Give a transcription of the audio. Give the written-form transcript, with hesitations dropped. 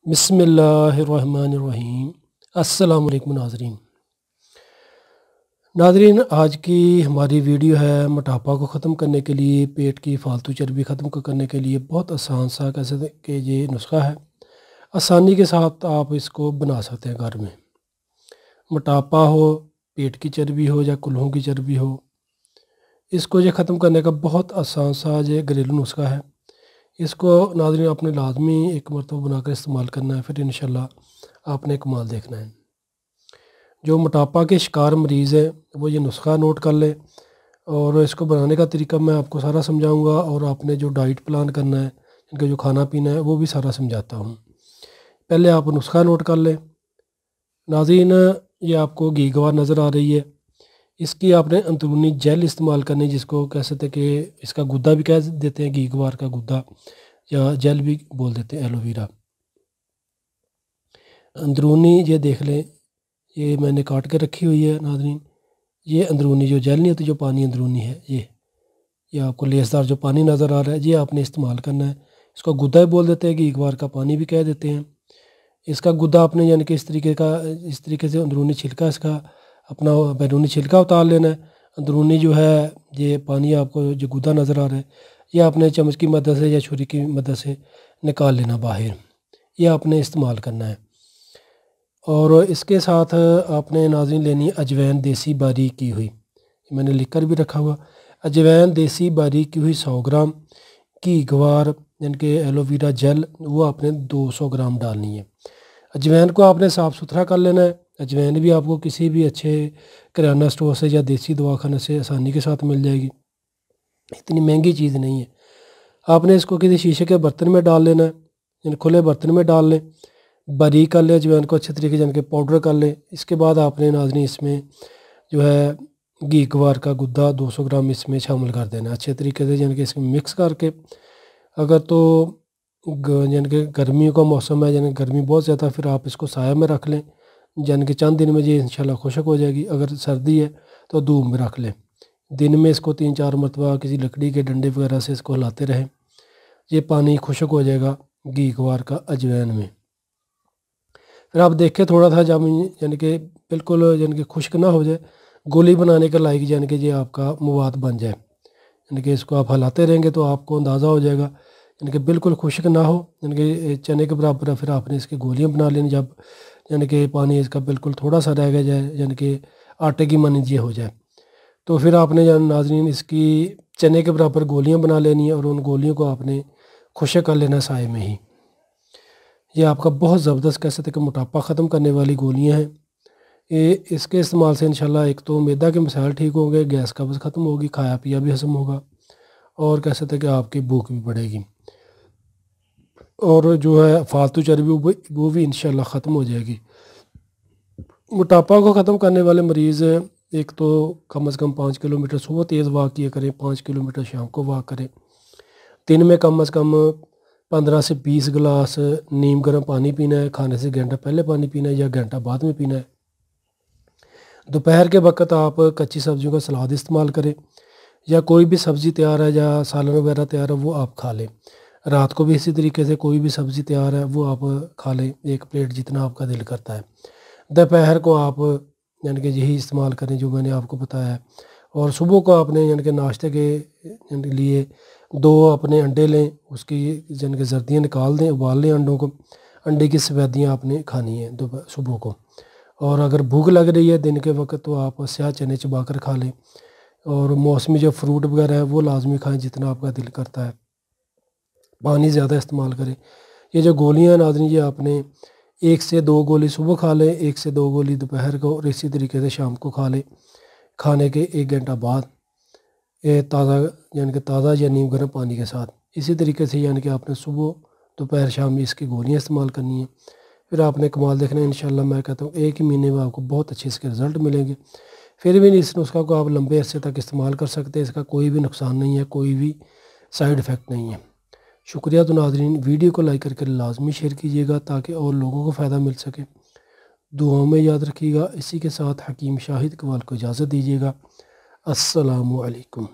بسم اللہ الرحمن الرحیم۔ السلام علیکم ناظرین، آج کی ہماری ویڈیو ہے موٹاپا کو ختم کرنے کے لیے، پیٹ کی فالتو چربی ختم کرنے کے لیے بہت آسان سا کیسے کہ یہ نسخہ ہے، آسانی کے ساتھ آپ اس کو بنا سکتے ہیں گھر میں۔ موٹاپا ہو، پیٹ کی چربی ہو یا کلہوں کی چربی ہو، اس کو یہ ختم کرنے کا بہت آسان سا یہ گھریلو نسخہ ہے۔ اس کو ناظرین آپ نے لازمی ایک مرتبہ بنا کر استعمال کرنا ہے، پھر انشاءاللہ آپ نے کمال دیکھنا ہے۔ جو موٹاپا کے شکار مریض ہیں وہ یہ نسخہ نوٹ کر لیں، اور اس کو بنانے کا طریقہ میں آپ کو سارا سمجھاؤں گا، اور آپ نے جو ڈائٹ پلان کرنا ہے، ان کا جو کھانا پینا ہے وہ بھی سارا سمجھاتا ہوں۔ پہلے آپ نسخہ نوٹ کر لیں۔ ناظرین، یہ آپ کو گھیگوار نظر آ رہی ہے، اس کی آپ نے اندرونی جیل استعمال کرنی، جس کو کہہ سکتے کہ اس کا گدا بھی کہہ دیتے ہیں، گھیگوار کا گدا یا جیل بھی بول دیتے ہیں، ایلو ویرا۔ اندرونی یہ دیکھ لیں، یہ میں نے کاٹ کے رکھی ہوئی ہے ناظرین۔ یہ اندرونی جو جیل نہیں ہوتی، جو پانی اندرونی ہے، یہ آپ کو لیسدار جو پانی نظر آ رہا ہے، یہ آپ نے استعمال کرنا ہے۔ اس کو گدا بھی بول دیتے ہیں، گھیگوار کا پانی بھی کہہ دیتے ہیں۔ اس کا گدا آپ نے یعنی کہ اس طریقے سے اندرونی چھلکا اس کا اپنا بیرونی چھلکا اتار لینا ہے۔ اندرونی جو ہے یہ پانی آپ کو جو گدا نظر آ رہا ہے، یہ آپ نے چمچ کی مدد سے یا چھری کی مدد سے نکال لینا باہر، یہ آپ نے استعمال کرنا ہے۔ اور اس کے ساتھ آپ نے ناظرین لینی اجوین دیسی باریک کی ہوئی، میں نے لکھ کر بھی رکھا ہوا، اجوین دیسی باریک کی ہوئی 100 گرام، گھیگوار یعنی کہ ایلو ویرا جیل وہ آپ نے 200 گرام ڈالنی ہے۔ اجوین کو آپ نے صاف ستھرا کر لینا ہے۔ اجوین بھی آپ کو کسی بھی اچھے کریانہ اسٹور سے یا دیسی دواخانے سے آسانی کے ساتھ مل جائے گی، اتنی مہنگی چیز نہیں ہے۔ آپ نے اس کو کسی شیشے کے برتن میں ڈال لینا ہے، یعنی کھلے برتن میں ڈال لیں، باریک کر لیں اجوین کو اچھے طریقے سے، یعنی کہ پاؤڈر کر لیں۔ اس کے بعد آپ نے ناظرین اس میں جو ہے گھیگوار کا گدا 200 گرام اس میں شامل کر دینا ہے اچھے طریقے سے، یعنی کہ اس میں مکس کر کے۔ اگر تو یعنی کہ گرمیوں کا موسم ہے، یعنی گرمی بہت زیادہ، پھر آپ اس کو سایہ میں رکھ لیں، یعنی کہ چند دن میں یہ انشاءاللہ خشک ہو جائے گی۔ اگر سردی ہے تو دھوپ میں رکھ لیں، دن میں اس کو 3-4 مرتبہ کسی لکڑی کے ڈنڈے وغیرہ سے اس کو ہلاتے رہیں، یہ پانی خشک ہو جائے گا گھیگوار کا اجوین میں۔ پھر آپ دیکھیں تھوڑا تھا جب یعنی کہ بالکل یعنی کہ خشک نہ ہو جائے، گولی بنانے کے لائق، یعنی کہ یہ آپ کا مواد بن جائے، یعنی کہ اس کو آپ ہلاتے رہیں گے تو آپ کو اندازہ ہو جائے گا، یعنی کہ بالکل خشک نہ ہو، یعنی کہ چنے کے برابر ہے۔ پھر آپ نے اس کی گولیاں بنا لینی، جب یعنی کہ پانی اس کا بالکل تھوڑا سا رہ گیا جائے، یعنی کہ آٹے کی مانند یہ ہو جائے، تو پھر آپ نے ناظرین اس کی چنے کے برابر گولیاں بنا لینی ہیں، اور ان گولیوں کو آپ نے خشک کر لینا سائے میں ہی۔ یہ آپ کا بہت زبردست کہہ سکتے کہ موٹاپا ختم کرنے والی گولیاں ہیں۔ اس کے استعمال سے انشاءاللہ ایک تو معدہ کے مسائل ٹھیک ہوں گے، گیس قبض ختم ہوگی، کھایا پیا بھی ہضم ہوگا، اور کہہ سکتے کہ آپ کی بھوک بھی بڑھے گی، اور جو ہے فالتو چربی وہ بھی انشاءاللہ ختم ہو جائے گی۔ موٹاپا کو ختم کرنے والے مریض ایک تو کم از کم 5 کلومیٹر صبح تیز واک کیا کریں، 5 کلومیٹر شام کو واک کریں، دن میں کم از کم 15 سے 20 گلاس نیم گرم پانی پینا ہے، کھانے سے گھنٹہ پہلے پانی پینا ہے یا گھنٹہ بعد میں پینا ہے۔ دوپہر کے وقت آپ کچی سبزیوں کا سلاد استعمال کریں، یا کوئی بھی سبزی تیار ہے یا سالن وغیرہ تیار ہے وہ آپ کھا لیں۔ رات کو بھی اسی طریقے سے کوئی بھی سبزی تیار ہے وہ آپ کھا لیں، 1 پلیٹ جتنا آپ کا دل کرتا ہے۔ دوپہر کو آپ یعنی کہ یہی استعمال کریں جو میں نے آپ کو بتایا ہے، اور صبح کو آپ نے یعنی کہ ناشتے کے لیے 2 اپنے انڈے لیں، اس کی یعنی کہ زردیاں نکال دیں، ابال لیں انڈوں کو، انڈے کی سفیدیاں آپ نے کھانی ہیں صبح کو۔ اور اگر بھوک لگ رہی ہے دن کے وقت تو آپ سیاہ چنے چبا کر کھا لیں، اور موسمی جو فروٹ وغیرہ ہے وہ لازمی کھائیں جتنا آپ کا دل کرتا ہے، پانی زیادہ استعمال کریں۔ یہ جو گولیاں ہیں ناظرین، یہ آپ نے 1 سے 2 گولی صبح کھا لیں، 1 سے 2 گولی دوپہر کو، اور اسی طریقے سے شام کو کھا لیں کھانے کے 1 گھنٹہ بعد، تازہ یعنی کہ تازہ یا نیم گرم پانی کے ساتھ۔ اسی طریقے سے یعنی کہ آپ نے صبح دوپہر شام میں اس کی گولیاں استعمال کرنی ہیں، پھر آپ نے کمال دیکھنا ہے انشاءاللہ۔ میں کہتا ہوں 1 ہی مہینے میں آپ کو بہت اچھے اس کے رزلٹ ملیں گے۔ پھر بھی اس نسخہ کو آپ لمبے عرصے تک استعمال کر سکتے ہیں، اس کا کوئی بھی نقصان نہیں ہے، کوئی بھی سائیڈ افیکٹ نہیں ہے۔ شکریہ۔ تو ناظرین ویڈیو کو لائک کر کے لازمی شیئر کیجیے گا تاکہ اور لوگوں کو فائدہ مل سکے، دعاؤں میں یاد رکھیے گا۔ اسی کے ساتھ حکیم شاہد اقبال کو اجازت دیجیے گا۔ السلام علیکم۔